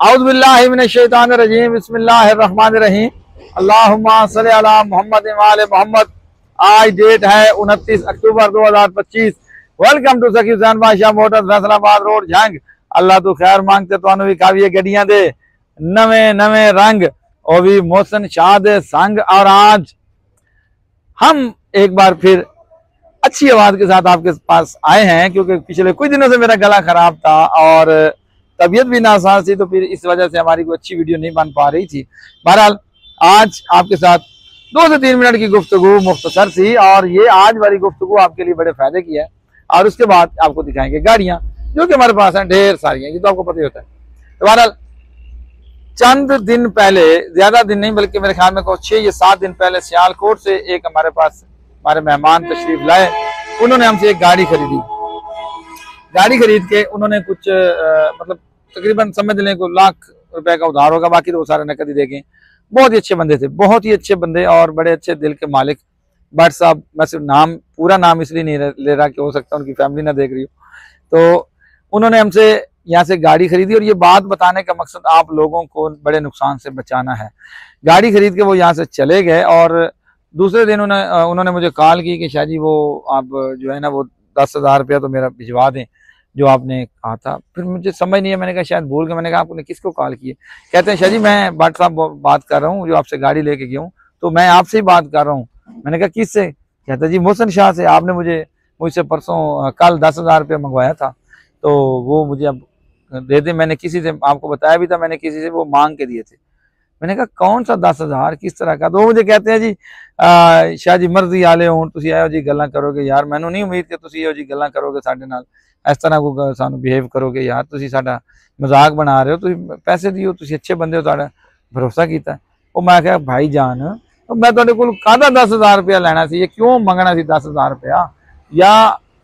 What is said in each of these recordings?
औज़ु बिल्लाहि मिनश शैतानिर रजीम, बिस्मिल्लाहिर रहमानिर रहीम, अल्लाहुम्मा सल्लि अला मुहम्मद व आले मोहम्मद। आज डेट है 29 अक्टूबर 2025। वेलकम टू सकी हुसैन बादशाह मोटर्स, फैसलाबाद रोड, जंग। अल्लाह तू खैर मांगते तो भी काफी गड्डियां दे, नवे नवे रंग और भी मोहसिन शाह दे संग। और आज हम एक बार फिर अच्छी आवाज के साथ आपके पास आए हैं, क्योंकि पिछले कुछ दिनों से मेरा गला खराब था और तबीयत भी नासाज थी, तो फिर इस वजह से हमारी कोई अच्छी वीडियो नहीं बन पा रही थी। बहरहाल आज आपके साथ 2 से 3 मिनट की गुफ्तगू मुख्तसर सी, और ये आज वाली गुफ्तगू आपके लिए बड़े फायदे की है। और उसके बाद आपको दिखाएंगे गाड़ियां जो कि हमारे पास हैं, ढेर सारी हैं, ये तो आपको पता ही होता है। तो बहरहाल चंद दिन पहले, ज्यादा दिन नहीं बल्कि मेरे ख्याल में 6 या 7 दिन पहले सियालकोट से एक हमारे पास हमारे मेहमान तशरीफ लाए। उन्होंने हमसे एक गाड़ी खरीदी। गाड़ी खरीद के उन्होंने कुछ मतलब तकरीबन समझ लें को ₹1,00,000 का उधार होगा, बाकी तो वो सारे नकद ही देंगे। बहुत ही अच्छे बंदे थे, बहुत ही अच्छे बंदे और बड़े अच्छे दिल के मालिक भट्ट साहब। मैं सिर्फ नाम, पूरा नाम इसलिए नहीं ले रहा कि हो सकता है उनकी फैमिली ना देख रही हो। तो उन्होंने हमसे यहाँ से गाड़ी खरीदी, और ये बात बताने का मकसद आप लोगों को बड़े नुकसान से बचाना है। गाड़ी खरीद के वो यहाँ से चले गए, और दूसरे दिन उन्होंने मुझे कॉल की कि शाह जी वो आप जो है ना वो ₹10,000 तो मेरा भिजवा दें जो आपने कहा था। फिर मुझे समझ नहीं है, मैंने कहा शायद भूल गए। मैंने कहा आपने किसको कॉल की है? कहते हैं शाह जी मैं भट्ट साहब बात कर रहा हूँ जो आपसे गाड़ी लेके गया हूँ, तो मैं आपसे ही बात कर रहा हूँ। मैंने कहा किससे? कहता जी मोहसिन शाह से। आपने मुझसे परसों कल ₹10,000 मंगवाया था, तो वो मुझे अब दे दे। मैंने किसी से आपको बताया भी था, मैंने किसी से वो मांग के दिए थे। मैंने कहा कौन सा 10,000 किस तरह का? तो वो मुझे कहते हैं जी शाह जी मर्जी आले हो तुसी ਇਹੋ जी गल्लां करोगे। यार मैनू नहीं उम्मीद कि तुसी ਇਹੋ जी गल्लां करोगे साडे नाल, इस तरह को सानू बिहेव करोगे। यार तुसी साडा मजाक बना रहे हो, तुसी पैसे दियो, तुसी अच्छे बंदे हो, तुहाडा भरोसा कीता। ਉਹ मैं कहा भाई जान तो मैं तुहाडे कोल काहदा ₹10,000 लेना सी, क्यों मंगना सी ₹10,000? या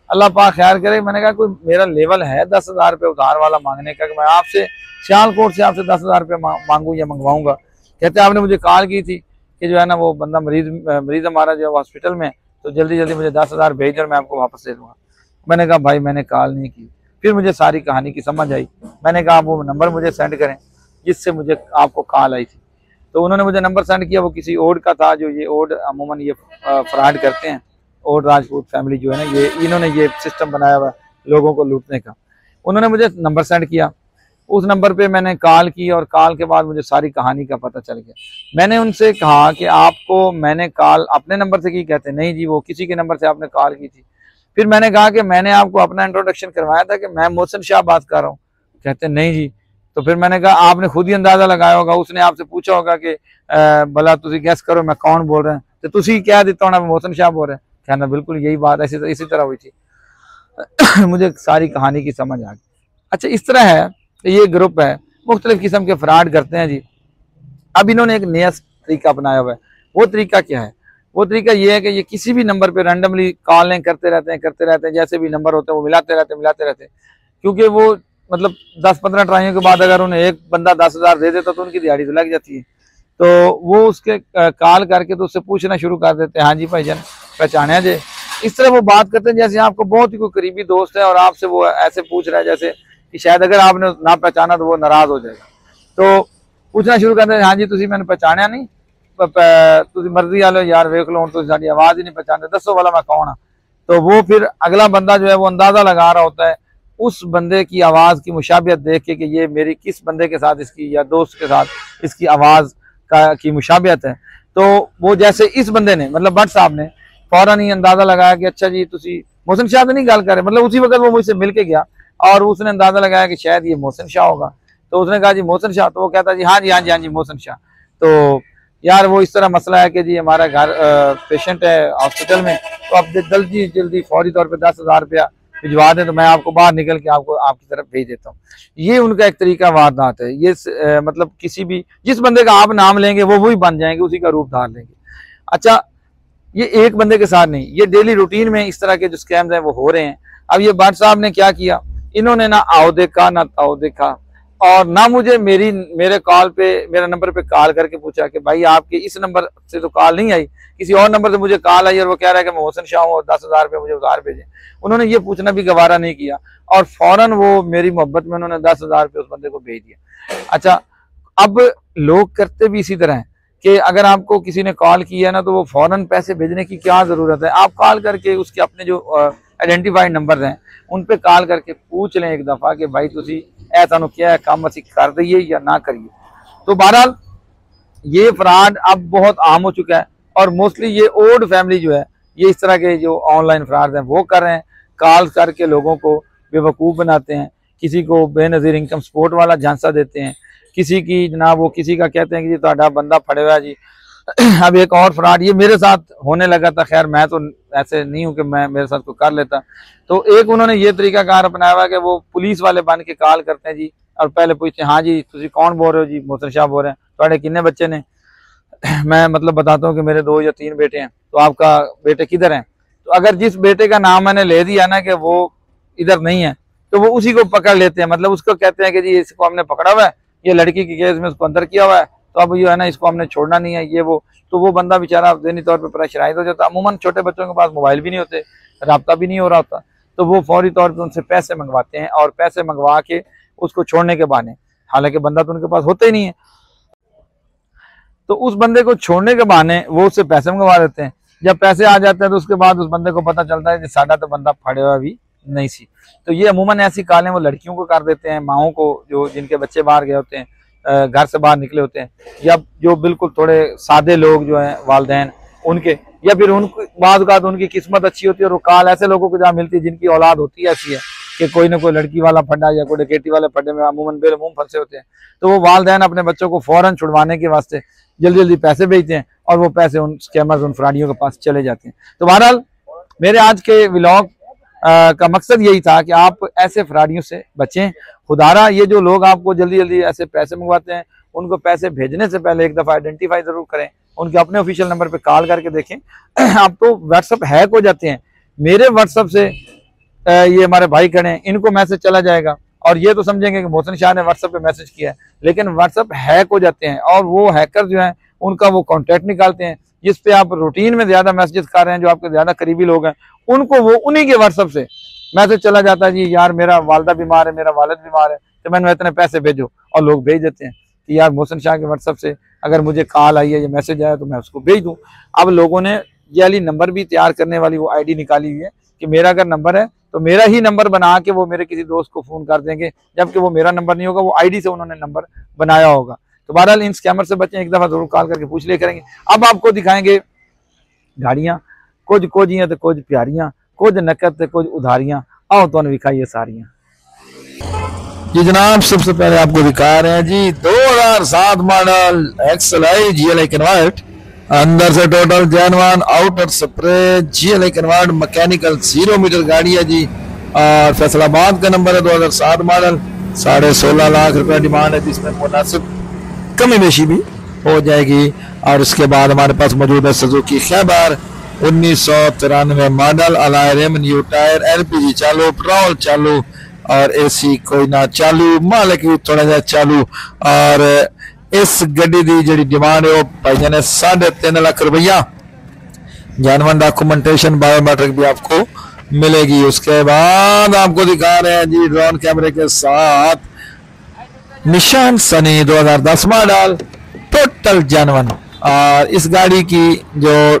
अल्लाह पाक खैर करे। मैंने कहा कोई मेरा लेवल है ₹10,000 उधार वाला मांगने का कि मैं आपसे सियालकोट से आपसे ₹10,000 मांगू या मंगवाऊंगा? कहते आपने मुझे कॉल की थी कि जो है ना वो बंदा मरीज हमारा जो हॉस्पिटल में, तो जल्दी जल्दी मुझे 10,000 भेज दो, मैं आपको वापस दे दूंगा। मैंने कहा भाई मैंने कॉल नहीं की। फिर मुझे सारी कहानी की समझ आई। मैंने कहा आप वो नंबर मुझे सेंड करें जिससे मुझे आपको कॉल आई थी। तो उन्होंने मुझे नंबर सेंड किया, वो किसी ओड का था, जो ये ओड अमूमन ये फ्रॉड करते हैं। ओड राजपूत फैमिली जो है ना, ये इन्होंने ये सिस्टम बनाया हुआ लोगों को लूटने का। उन्होंने मुझे नंबर सेंड किया, उस नंबर पे मैंने कॉल की, और कॉल के बाद मुझे सारी कहानी का पता चल गया। मैंने उनसे कहा कि आपको मैंने कॉल अपने नंबर से की? कहते नहीं जी वो किसी के नंबर से आपने कॉल की थी। फिर मैंने कहा कि मैंने आपको अपना इंट्रोडक्शन करवाया था कि मैं मोहसिन शाह बात कर रहा हूँ। कहते नहीं जी। तो फिर मैंने कहा आपने खुद ही अंदाजा लगाया होगा, उसने आपसे पूछा होगा कि भला तुसी गैस करो मैं कौन बोल रहा है, तो तुसी क्या देता होना मोहसिन शाह बोल रहे हैं। कहना बिल्कुल यही बात इसी तरह हुई थी। मुझे सारी कहानी की समझ आ गई। अच्छा इस तरह है, ये ग्रुप है मुख्तलिफ किस्म के फ्रॉड करते हैं जी। अब इन्होंने एक नया तरीका अपनाया हुआ है। वो तरीका क्या है? वो तरीका ये है कि ये किसी भी नंबर पे रैंडमली कॉलें करते रहते हैं। जैसे भी नंबर होते हैं वो मिलाते रहते हैं। क्योंकि वो मतलब 10-15 ट्राइयों के बाद अगर उन्हें एक बंदा 10,000 दे देता तो उनकी दिहाड़ी तो लग जाती है। तो वो उसके कॉल करके तो उससे पूछना शुरू कर देते हैं, हाँ जी भाईजान पहचाने जे। इस तरह वो बात करते हैं जैसे आपको बहुत ही कोई करीबी दोस्त है, और आपसे वो ऐसे पूछ रहा है जैसे कि शायद अगर आपने ना पहचाना तो वो नाराज हो जाएगा। तो पूछना शुरू करते हैं, हाँ जी तुसी मैंने पहचाना नहीं, तुसी मर्जी आ लो यार वेख लो, तुसी साडी आवाज ही नहीं पहचानते, दसो वाला मैं कौन हाँ। तो वो फिर अगला बंदा जो है वो अंदाजा लगा रहा होता है उस बंदे की आवाज की मुशाबियत देख के कि ये मेरी किस बंदे के साथ इसकी या दोस्त के साथ इसकी आवाज की मुशाबियत है। तो वो जैसे इस बंदे ने मतलब भट्ट साहब ने फौरन ही अंदाजा लगाया कि अच्छा जी तुसी मोहसिन शाह तो नहीं गल करे। मतलब उसी वक्त वो मुझसे मिल के गया और उसने अंदाजा लगाया कि शायद ये मोहसिन शाह होगा। तो उसने कहा जी मोहसिन शाह? तो वो कहता जी हाँ जी मोहसिन शाह। तो यार वो इस तरह मसला है कि जी हमारा घर पेशेंट है हॉस्पिटल में, तो आप जल्दी फौरी तौर पे 10,000 भिजवा दें तो मैं आपको बाहर निकल के आपको आपकी तरफ भेज देता हूँ। ये उनका एक तरीका वारदात है। ये मतलब किसी भी जिस बंदे का आप नाम लेंगे वो वही बन जाएंगे, उसी का रूप धार लेंगे। अच्छा ये एक बंदे के साथ नहीं, ये डेली रूटीन में इस तरह के जो स्कैम्स हैं वो हो रहे हैं। अब ये भट्ट साहब ने क्या किया, इन्होंने ना आओ देखा ना ताओ देखा, और ना मुझे मेरे कॉल पे, मेरे नंबर पे कॉल करके पूछा कि भाई आपके इस नंबर से तो कॉल नहीं आई, किसी और नंबर से मुझे कॉल आई और वो कह रहा है कि मैं मोहसिन शाह हूँ और 10,000 रुपये मुझे उधार भेजें। उन्होंने ये पूछना भी गवारा नहीं किया और फौरन वो मेरी मोहब्बत में उन्होंने 10,000 रुपये उस बंदे को भेज दिया। अच्छा, अब लोग करते भी इसी तरह हैं कि अगर आपको किसी ने कॉल किया ना तो वो फौरन पैसे भेजने की क्या ज़रूरत है। आप कॉल करके उसके अपने जो आइडेंटिफाइड नंबर हैं उन पे कॉल करके पूछ लें एक दफ़ा कि भाई तुसी ऐसा क्या है काम असी कर दइए या ना करिए। तो बहरहाल ये फ्रॉड अब बहुत आम हो चुका है और मोस्टली ये ओल्ड फैमिली जो है ये इस तरह के जो ऑनलाइन फ्रॉड हैं वो कर रहे हैं। कॉल करके लोगों को बेवकूफ़ बनाते हैं, किसी को बेनज़ीर इनकम सपोर्ट वाला झांसा देते हैं, किसी की जनाब वो किसी का कहते हैं कि जी ਤੁਹਾਡਾ बंदा फड़े हुआ जी। अब एक और फ्रॉड ये मेरे साथ होने लगा था, खैर मैं तो ऐसे नहीं हूँ कि मैं मेरे साथ को कर लेता। तो एक उन्होंने ये तरीकाकार अपनाया हुआ कि वो पुलिस वाले बन के कॉल करते हैं जी और पहले पूछते हैं हाँ जी तुसी कौन बोल रहे हो जी, मोहसिन शाह बोल रहे हैं, थोड़े किन्ने बच्चे ने। मैं मतलब बताता हूँ कि मेरे 2 या 3 बेटे हैं। तो आपका बेटे किधर हैं? तो अगर जिस बेटे का नाम मैंने ले दिया ना कि वो इधर नहीं है तो वो उसी को पकड़ लेते हैं, मतलब उसको कहते हैं कि जी इसको हमने पकड़ा हुआ है, ये लड़की के केस में उसको अंदर किया हुआ है तो अब ये है ना इसको हमने छोड़ना नहीं है ये वो। तो वो बंदा बेचारा ज़हनी तौर पे प्रेशराइज हो जाता है। अमूमन छोटे बच्चों के पास मोबाइल भी नहीं होते, राब्ता भी नहीं हो रहा होता, तो वो फौरी तौर पे उनसे पैसे मंगवाते हैं और पैसे मंगवा के उसको छोड़ने के बहाने, हालांकि बंदा तो उनके पास होता ही नहीं है, तो उस बंदे को छोड़ने के बहाने वो उससे पैसे मंगवा देते हैं। जब पैसे आ जाते हैं तो उसके बाद उस बंदे को पता चलता है कि साडा तो बंदा फड़े हुआ भी नहीं सी। तो ये अमूमन ऐसी कॉलें वो लड़कियों को कर देते हैं, माओं को जो जिनके बच्चे बाहर गए होते हैं, घर से बाहर निकले होते हैं, या जो बिल्कुल थोड़े सादे लोग जो हैं वालिदैन उनके, या फिर उनको बाद उनकी किस्मत अच्छी होती है और वो कॉल ऐसे लोगों को जहाँ मिलती है जिनकी औलाद होती है ऐसी है कि कोई ना कोई लड़की वाला फड्डा या कोई डकैती वाले फड्डे में अमूमन बेलमूम फंसे होते हैं। तो वो वालिदैन अपने बच्चों को फौरन छुड़वाने के वास्ते जल्दी जल्दी पैसे भेजते हैं और वो पैसे उन स्कैमर्स उन फ्रॉडियों के पास चले जाते हैं। तो बहरहाल मेरे आज के व्लॉग का मकसद यही था कि आप ऐसे फ्रॉडियों से बचें। खुदारा ये जो लोग आपको जल्दी जल्दी ऐसे पैसे मंगवाते हैं उनको पैसे भेजने से पहले एक दफ़ा आइडेंटिफाई ज़रूर करें, उनके अपने ऑफिशियल नंबर पे कॉल करके देखें। आप तो व्हाट्सअप हैक हो जाते हैं, मेरे व्हाट्सअप से ये हमारे भाई खड़े हैं इनको मैसेज चला जाएगा और ये तो समझेंगे कि मोहसिन शाह ने व्हाट्सएप पे मैसेज किया है, लेकिन व्हाट्सएप हैक हो जाते हैं और वो हैकर जो हैं उनका वो कॉन्टैक्ट निकालते हैं जिस पे आप रूटीन में ज़्यादा मैसेज कर रहे हैं, जो आपके ज़्यादा करीबी लोग हैं उनको वो उन्हीं के व्हाट्सएप से मैसेज चला जाता है जी यार मेरा वालदा बीमार है, मेरा वालिद बीमार है तो मैंने इतने पैसे भेजो, और लोग भेज देते हैं कि यार मोहसिन शाह के व्हाट्सएप से अगर मुझे कॉल आई है या मैसेज आया तो मैं उसको भेज दूँ। अब लोगों ने ये वाली नंबर भी तैयार करने वाली वो आईडी निकाली हुई है कि मेरा अगर नंबर है तो मेरा ही नंबर बना के वो मेरे किसी दोस्त को फ़ोन कर देंगे, जबकि वो मेरा नंबर नहीं होगा, वो आईडी से उन्होंने नंबर बनाया होगा। तो बहरहाल इन स्कैमर से बचें, एक दफ़ा ज़रूर कॉल करके पूछ लिया करेंगे। अब आपको दिखाएंगे गाड़ियाँ, कुछ कोजियाँ तो कुछ प्यारियाँ, कुछ नकद तो कुछ उधारियाँ, आओ तो दिखाइए सारियाँ जी जनाब। सबसे पहले आपको दिखा रहे हैं जी 2007 मॉडल XLI GLI कन्वर्ट, अंदर से total genuine, outer spray GLI convert, mechanical 0 meter गाड़ी है जी और फैसलाबाद का नंबर है, 2007 मॉडल, 16.5 लाख रुपए डिमांड है जिसमें मुनासिब कमी बेशी भी हो जाएगी। और उसके बाद हमारे पास मौजूद है Suzuki Khyber 1993 model, alloy rim, new tyre, LPG चालू, पेट्रोल चालू और AC कोई ना चालू, मालिक भी थोड़ा सा चालू। और इस गड्डी की जी डिमांड है वो भाईजान ने 3.5 लाख रुपया, जेन्युइन डॉक्यूमेंटेशन, बायोमेट्रिक भी आपको मिलेगी। उसके बाद आपको दिखा रहे हैं जी ड्रोन कैमरे के साथ निशान सनी 2010 मॉडल, टोटल जेन्युइन। और इस गाड़ी की जो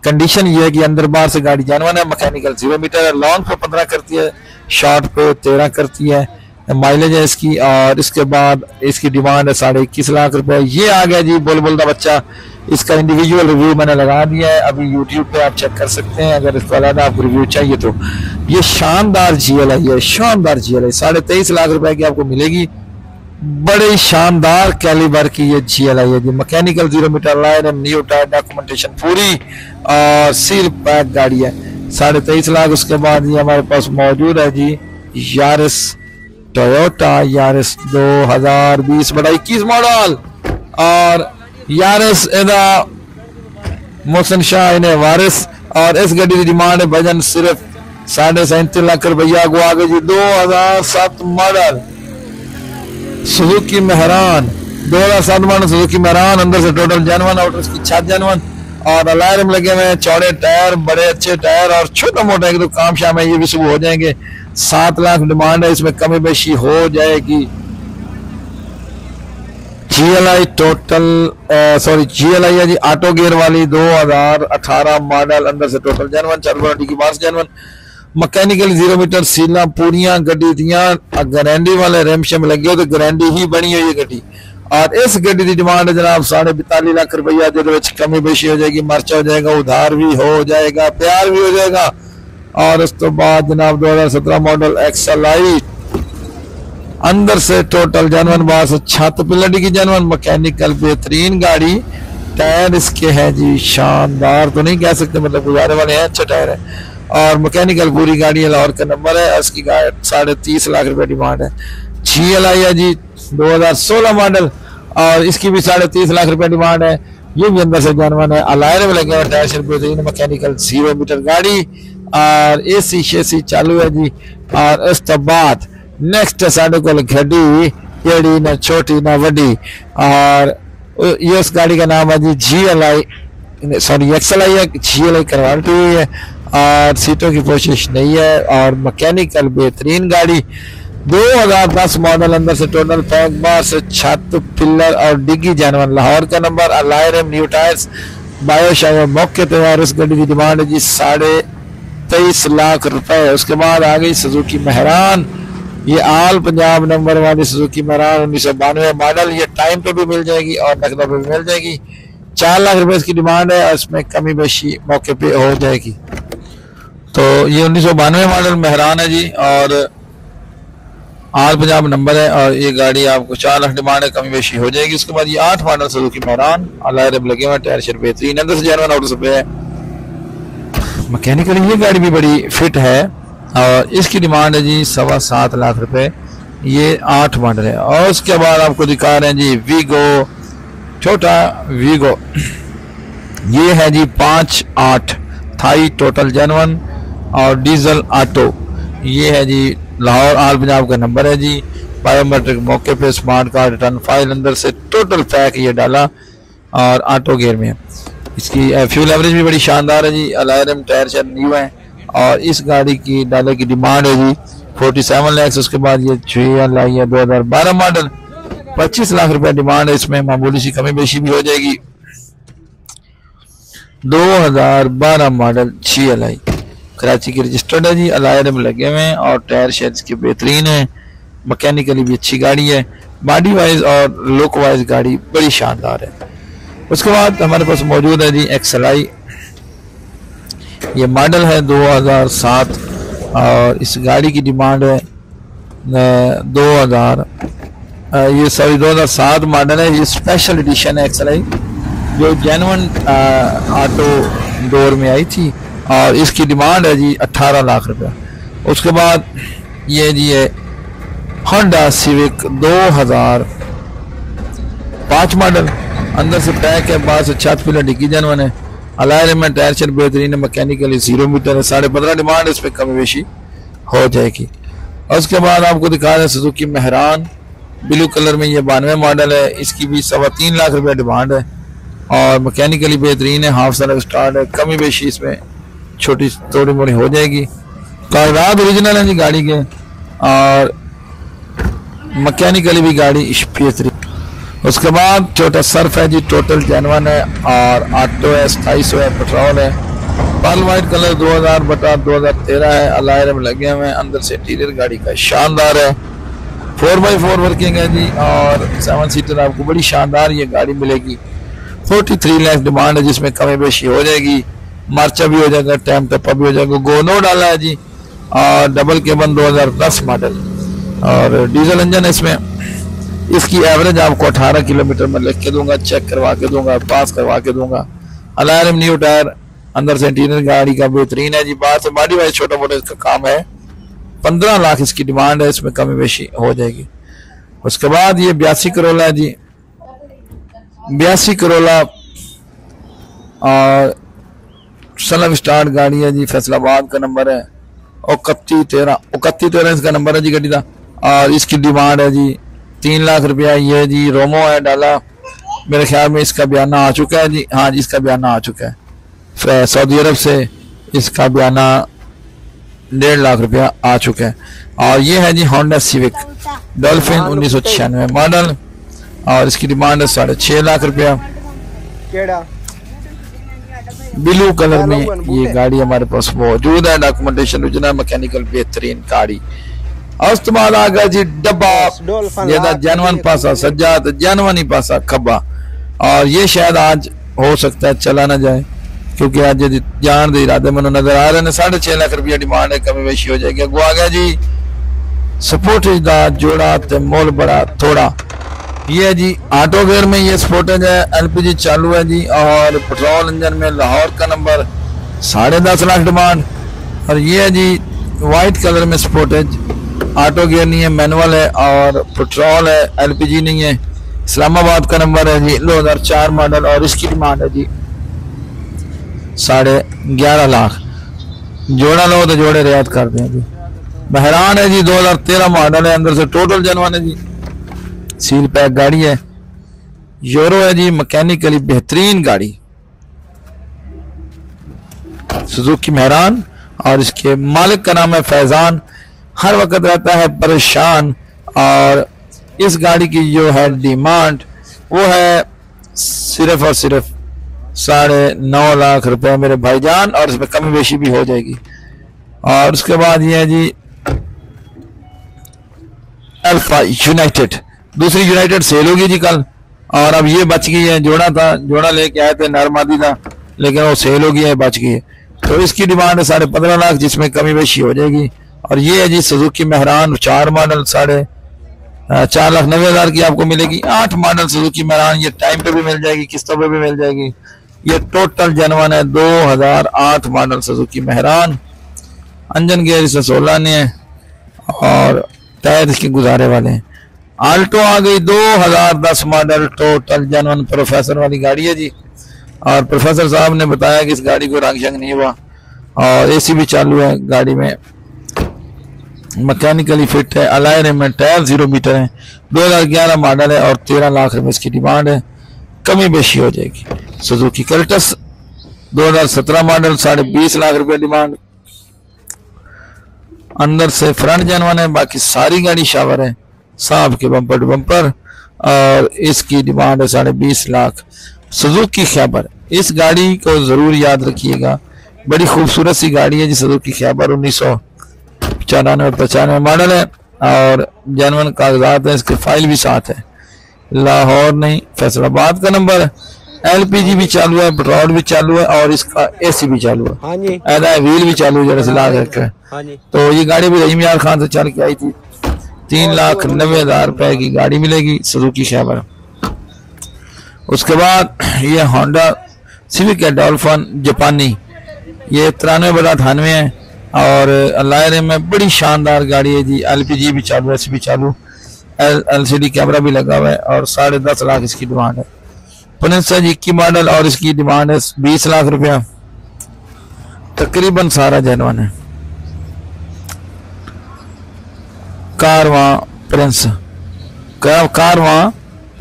कंडीशन ये है कि अंदर बाहर से गाड़ी जेन्युइन है, मैकेनिकल 0 मीटर है, लॉन्ग पे 15 करती है, शॉर्ट पे 13 करती है, माइलेज है इसकी। और इसके बाद इसकी डिमांड है 21.5 लाख रुपए। ये आ गया जी बुलबुल का बच्चा, इसका इंडिविजुअल रिव्यू मैंने लगा दिया है, अभी यूट्यूब पे आप चेक कर सकते हैं अगर इसको अलग आपको रिव्यू चाहिए तो। ये शानदार GLI है, शानदार GLI 23.5 लाख रुपए की आपको मिलेगी, बड़े शानदार कैलिबर की ये GLI है जी, mechanical 0 meter, line, new tyre, documentation पूरी और सील पैक गाड़ी है, 23.5 लाख। उसके बाद ये हमारे पास मौजूद है जी यारिस, टोयोटा यारिस 2020-21 मॉडल, और यारिस एदा मोहसिन शाह इन्हें वारिस। और इस गाड़ी की डिमांड है भजन सिर्फ 37.5 लाख रुपया को आगे जी, 2007 model, Suzuki Mehran 2007 model Suzuki Mehran, अंदर से टोटल जनवन, आउटर की छत जनवन और अलार्म लगे हुए हैं, चौड़े टायर, बड़े अच्छे टायर और छोटा मोटा एक दो काम शाम है, ये भी सुबह हो जाएंगे। 7 लाख डिमांड है, इसमें कमी बेशी हो जाएगी। GLI टोटल GLI है जी, ऑटो गियर वाली 2018 मॉडल, अंदर से टोटल जनवन, 4 की बास जनवन, मैकेनिकल 0 मीटर सीला पूरियां गड्डी दियां, गारंटी वाले रेम शेम लगे हो तो गारंटी ही बनी हुई है गड्डी। और इस गड्डी की डिमांड है जनाब 42.5 लाख रुपया, जो कमी बेशी हो जाएगी, मर्चा हो जाएगा, उधार भी हो जाएगा, प्यार भी हो जाएगा। और उस तो बाद जनाब 2017 मॉडल XLI, अंदर से टोटल जनवन, बास छत पिलटी की जनवन, मैकेनिकल बेहतरीन गाड़ी, टायर इसके है जी शानदार तो नहीं कह सकते, मतलब गुजारे वाले हैं, अच्छा टायर है और मैकेनिकल पूरी गाड़ी है, लाहौर का नंबर है, इसकी 30.5 लाख रुपए डिमांड है। GLI है जी 2016 मॉडल और इसकी भी 30.5 लाख रुपए डिमांड है, ये भी अंदर से जानवन है, अलायर में लगे हुए टायर बेहतरीन, मैकेनिकल 0 मीटर गाड़ी और AC शेसी चालू है जी। और इस तो बाद नेक्स्ट साढ़े को गड्डी एड़ी ना छोटी ना वड्डी और ये उस गाड़ी का नाम है जी XLI है, GLI करवाटी हुई है और सीटों की कोशिश नहीं है और मैकेनिकल बेहतरीन गाड़ी 2010 मॉडल, अंदर से टोटल पैक, बार से छत पिलर और डिग्गी जानवर, लाहौर का नंबर, अलायर न्यू टायर्स, बायो शायर मौके तैयार। इस गाड़ी की डिमांड है जी 23.5 लाख रुपए। उसके बाद आ गई सुजुकी मेहरान, ये आल पंजाब नंबर वाली सुजुकी मेहरान 1992 मॉडल, ये टाइम पे भी मिल जाएगी और नकदों पे भी मिल जाएगी। 4 लाख रुपए इसकी डिमांड है और इसमें कमी बेशी मौके पे हो जाएगी। तो ये 1992 मॉडल मेहरान है जी और आल पंजाब नंबर है और ये गाड़ी आपको 4 लाख डिमांड है, कमी बेशी हो जाएगी। उसके बाद ये 8 मॉडल सुजुकी मेहरान, अलायर लगे हुए, टायर शेयर बेहतरीन, अंदर से जनवन आउटर से है, मैकेनिकल ये गाड़ी भी बड़ी फिट है और इसकी डिमांड है जी 7.25 लाख रुपए, ये 8 मॉडल है। और उसके बाद आपको दिखा रहे हैं जी वीगो, छोटा वीगो, ये है जी 5.8 थाई टोटल जनवन और डीजल ऑटो, ये है जी लाहौर आल पंजाब का नंबर है जी, बायोमेट्रिक मौके पे, स्मार्ट कार्ड, रिटर्न फाइल, अंदर से टोटल पैक ये डाला और ऑटो गियर में। इसकी फ्यूल एवरेज भी बड़ी शानदार है जी, अलायरम टायर शेयर न्यू है और इस गाड़ी की डाले की डिमांड है जी 47 लाख। उसके बाद ये GLI है 2012 मॉडल, 25 लाख रुपए डिमांड है, इसमें मामूली सी कमी बेशी भी हो जाएगी। 2012 मॉडल GLI कराची की रजिस्टर्ड है जी, अलायर में लगे हुए हैं और टायर शेयर के बेहतरीन है, मैकेनिकली भी अच्छी गाड़ी है, बॉडी वाइज और लुक वाइज गाड़ी बड़ी शानदार है। उसके बाद हमारे पास मौजूद है जी XLI, ये मॉडल है 2007 और इस गाड़ी की डिमांड है 2007 मॉडल है, ये स्पेशल एडिशन है XLI जो जेन्युइन ऑटो डोर में आई थी और इसकी डिमांड है जी 18 लाख रुपया। उसके बाद ये जी है होंडा सिविक 2005 मॉडल, अंदर से पैक है, बाहर से छत पिलर डिग्गी जनवन है, अलायर में टायर शेयर बेहतरीन है, मैकेनिकली 0 मीटर है, 15.5 डिमांड, इस पर कमी बेशी हो जाएगी। और उसके बाद आपको दिखा रहे हैं सुजुकी मेहरान ब्लू कलर में, ये 92 मॉडल है, इसकी भी 3.25 लाख रुपया डिमांड है और मैकेनिकली बेहतरीन है, हाफ सर्विस स्टार्ट है, कमी बेशी इसमें छोटी थोड़ी मोड़ी हो जाएगी। कागजात ओरिजिनल है जी गाड़ी के और मैकेनिकली भी गाड़ी बेहतरीन। उसके बाद छोटा सर्फ है जी, टोटल जेन्युइन है और ऑटो है, 2700 है, पेट्रोल है, पर्ल वाइट कलर 2000/2013 है, अलायर में लगे हुए हैं, अंदर से इंटीरियर गाड़ी का शानदार है, 4x4 वर्किंग है जी और 7 सीटर आपको बड़ी शानदार ये गाड़ी मिलेगी। 43 लाख डिमांड है, जिसमें कमी बेशी हो जाएगी, मार्चा भी हो जाएगा, टाइम टप्पा भी हो जाएगा। गोनो डाला है जी और डबल केबन 2010 मॉडल और डीजल इंजन है इसमें। इसकी एवरेज आपको 18 किलोमीटर में लिख के दूंगा, चेक करवा के दूंगा, पास करवा के दूंगा। अलार्म न्यू टायर, अंदर से इंटीरियर गाड़ी का बेहतरीन है जी, बाहर से बॉडी वाइज छोटा मोटा इसका काम है। 15 लाख इसकी डिमांड है, इसमें कमी बेशी हो जाएगी। उसके बाद ये 82 करोला है जी, 82 करोला और सलग स्टार्ट गाड़ी है जी, फैसलाबाद का नंबर है, 3113 इसका नंबर है जी गाड़ी का और इसकी डिमांड है जी 3 लाख रुपया। ये जी रोमो है डाला, मेरे ख्याल में इसका बयाना आ चुका है जी। हाँ जी, इसका बयाना आ चुका है सऊदी अरब से, इसका बयाना 1.5 लाख रुपया आ चुका है। और ये है जी होंडा सिविक डॉल्फिन 1996 मॉडल, और इसकी डिमांड है 6.5 लाख रुपया। ब्लू कलर में ये गाड़ी हमारे पास मौजूद है, डॉक्यूमेंटेशन ओरिजिनल मैकेनिकल बेहतरीन गाड़ी। और उसके बाद आ गया जी डब्बा, ये जानवन पासा सज्जा तो जानवन ही पासा खब्बा। और ये शायद आज हो सकता है चला ना जाए, क्योंकि आज जान दे इरादे मैंने नजर आ रहे हैं। 6.5 लाख रुपया डिमांड है, कमी बेशी हो जाएगी। अगो आ गया जी स्पोर्टेज दा जोड़ा ते मोल बड़ा थोड़ा। ये जी ऑटो गेयर में ये स्पोर्टेज है, एलपीजी चालू है जी, और पेट्रोल इंजन में लाहौर का नंबर, 10.5 लाख डिमांड। और ये है जी वाइट कलर में स्पोर्टेज, ऑटो गियर नहीं है, मैनुअल है, और पेट्रोल है, एलपीजी नहीं है, इस्लामाबाद का नंबर है जी, 2004 मॉडल। और इसकी डिमांड है जी 11.5 लाख। जोड़ा लो तो जोड़े रियायत कर दें जी। बहरान है जी 2013 मॉडल है, अंदर से टोटल जनवन है जी, सील पैक गाड़ी है, यूरो है जी, मैकेनिकली बेहतरीन गाड़ी, सुजुकी मेहरान। और इसके मालिक का नाम है फैजान, हर वक्त रहता है परेशान। और इस गाड़ी की जो है डिमांड वो है सिर्फ और सिर्फ 9.5 लाख रुपए मेरे भाईजान, और इसमें कमी बेशी भी हो जाएगी। और उसके बाद ये है जी अल्फा यूनाइटेड, दूसरी यूनाइटेड सेल होगी जी कल, और अब ये बच गई है। जोड़ा था, जोड़ा लेके आए थे, नरमादी था, लेकिन वो सेल हो गया है, बच गई है। तो इसकी डिमांड है 15.5 लाख, जिसमें कमी बेशी हो जाएगी। और ये है जी सुजुकी मेहरान 4 मॉडल, 4,90,000 की आपको मिलेगी। 8 मॉडल सुजुकी मेहरान, ये टाइम पे भी मिल जाएगी, किस्तों पे भी मिल जाएगी। ये टोटल जनवन है 2008 model Suzuki Mehran. Engine gear इसमें 16 ने है, और टायर इसके गुजारे वाले हैं। आल्टो आ गई 2010 मॉडल, टोटल जनवन प्रोफेसर वाली गाड़ी है जी। और प्रोफेसर साहब ने बताया कि इस गाड़ी को रंग शंग नहीं हुआ, और एसी भी चालू है गाड़ी में, मैकेनिकली फिट है, अलाय रिम में, टायर 0 मीटर है, 2011 मॉडल है, और 13 लाख रुपए इसकी डिमांड है, कमी बेशी हो जाएगी। सुजुकी कैल्टस 2017 मॉडल, 20.5 लाख रुपए डिमांड। अंदर से फ्रंट जनवन है, बाकी सारी गाड़ी शावर है, साहब के बम्पर टू बम्पर। और इसकी डिमांड है 20.5 लाख। सुजुकी खैबर, इस गाड़ी को जरूर याद रखिएगा, बड़ी खूबसूरत सी गाड़ी है जी। सुजुकी खैबर 1994 और 95 मॉडल है, और जनवन कागजात है, इसके फाइल भी साथ है, लाहौर नहीं फैसलाबाद का नंबर है। एलपीजी भी चालू है, पेट्रोल भी चालू है, और इसका एसी भी चालू है। हाँ जी, ऐसा व्हील भी चालू है, जरा रखा है। हाँ जी। तो ये गाड़ी भी रहीम यार खान से चल के आई थी। 3,90,000 रुपए की गाड़ी मिलेगी सुजुकी खैबर। उसके बाद ये होंडा सिविक है डॉल्फिन जापानी, ये 93/98 है, और अलायरे में बड़ी शानदार गाड़ी है जी। एलपीजी भी चालू है, एसी भी चालू, एलसीडी कैमरा भी लगा हुआ है, और 10.5 लाख इसकी डिमांड है। पुनिसा जी 21 मॉडल, और इसकी डिमांड है 20 लाख रुपया। तकरीबन सारा जनवन है। कारवां प्रिंस, कारवां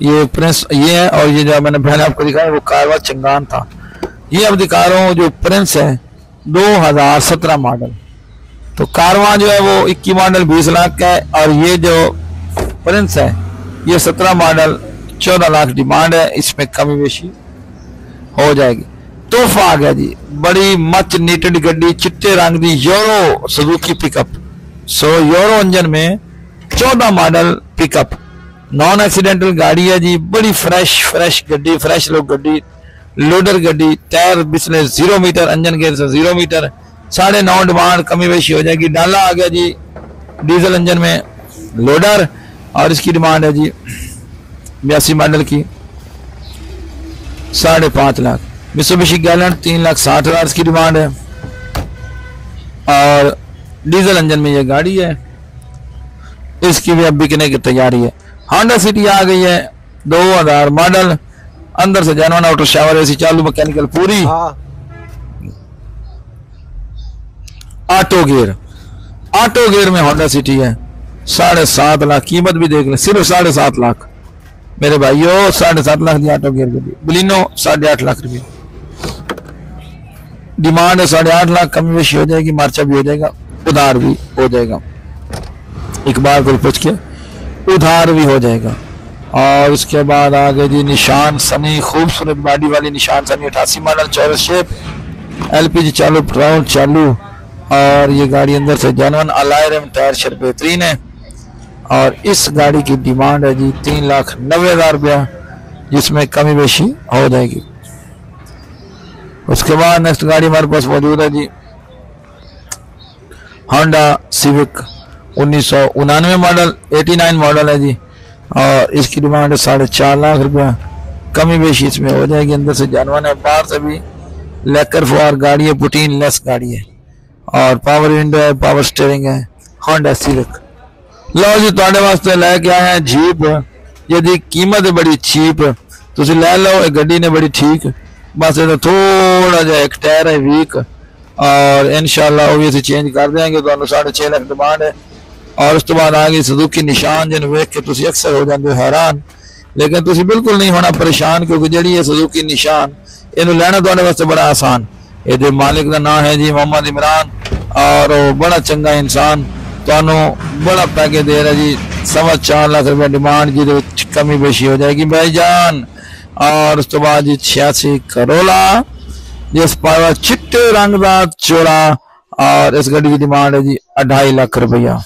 ये प्रिंस ये है, और ये जो मैंने पहले आपको दिखाया वो कारवां चंगान था। ये अब दिखा रहा हूँ जो प्रिंस है 2017 मॉडल। तो कारवां जो है वो 21 मॉडल 20 लाख का है, और ये जो प्रिंस है ये 17 मॉडल 14 लाख डिमांड है, इसमें कमी बेशी हो जाएगी। तोहफा आ गया जी, बड़ी मच नीटेड गड्डी, चिट्टे रंग दी Euro Suzuki pickup. Euro engine में 14 मॉडल पिकअप, नॉन एक्सीडेंटल गाड़ी है जी, बड़ी फ्रेश गड्डी, फ्रेश लुक गड्डी, लोडर गड्डी, टायर पिछले 0 मीटर, इंजन गेयर से 0 मीटर, 9.5 डिमांड, कमी बेशी हो जाएगी। डाला आ गया जी डीजल इंजन में लोडर, और इसकी डिमांड है जी 82 मॉडल की 5.5 लाख। मित्सुबिशी गैलेंट 3,60,000 इसकी डिमांड है, और डीजल इंजन में ये गाड़ी है, इसकी भी अब बिकने की तैयारी है। होंडा सिटी आ गई है 2000 मॉडल, अंदर से जानवन ऑटो शावर एसी चालू, मैकेनिकल पूरी, ऑटो गियर में होंडा सिटी है, 7.5 लाख कीमत भी देख ले, सिर्फ 7.5 लाख मेरे भाइयों। 7.5 लाख की ऑटो गियर गड्डी बलिनो 8.5 लाख रुपये डिमांड है। 8.5 लाख कमी बेशी हो जाएगी, मार्चा भी हो जाएगा, उधार भी हो जाएगा। इकबाल को पूछ के उधार भी हो जाएगा। और उसके बाद आगे जी निशान सनी, खूबसूरत बॉडी वाली निशान सनी 88 मॉडल, चौरस शेप, LPG चालू, पेट्रोल चालू। और ये गाड़ी अंदर से जानवन अलायर टायर शर बेहतरीन है। और इस गाड़ी की डिमांड है जी 3,90,000 रुपया, जिसमें कमी बेशी हो जाएगी। उसके बाद नेक्स्ट गाड़ी हमारे पास मौजूद है जी होंडा सिविक 1999 मॉडल, 89 मॉडल है जी। और इसकी डिमांड है 4.5 लाख रुपया, कमी बेशी इसमें हो जाएगी। अंदर से जानवन है, बाहर से भी लेकर फुआर गाड़ी है, पुटीन लेस गाड़ी है। और पावर विंडो है, पावर स्टीयरिंग है, होंडा सिविक। लो जी तुहाडे वास्ते लैके आए हैं जीप, जिहदी कीमत है बड़ी चीप, तुसीं लै लो। गड्डी ने बड़ी ठीक, बस ये थोड़ा जा एक टायर है वीक, और इंशाल्लाह वो भी असीं चेंज कर देंगे। तुहानूं 6.5 लाख डिमांड है। और उस तो बाद आ गई सुजुकी निशान, जिन्हें वेख के तुसीं अक्सर हो जाते हो हैरान, लेकिन तुसीं बिल्कुल नहीं होना परेशान, क्योंकि जिहड़ी है सुजुकी निशान, इन्हू लैना तुहाडे वास्ते बड़ा आसान। ये मालिक का नाम है जी मोहम्मद इमरान, और वो बड़ा चंगा इंसान, तुहानू बड़ा पैकेज दे रहा जी। 4.25 लाख रुपया डिमांड, जी कमी बेशी हो जाएगी भाईजान। और उस तो बाद जी 86 करोला, जिस पर चिट्टे रंग का चोड़ा। और इस गाड़ी की डिमांड है जी 2.5 लाख रुपया।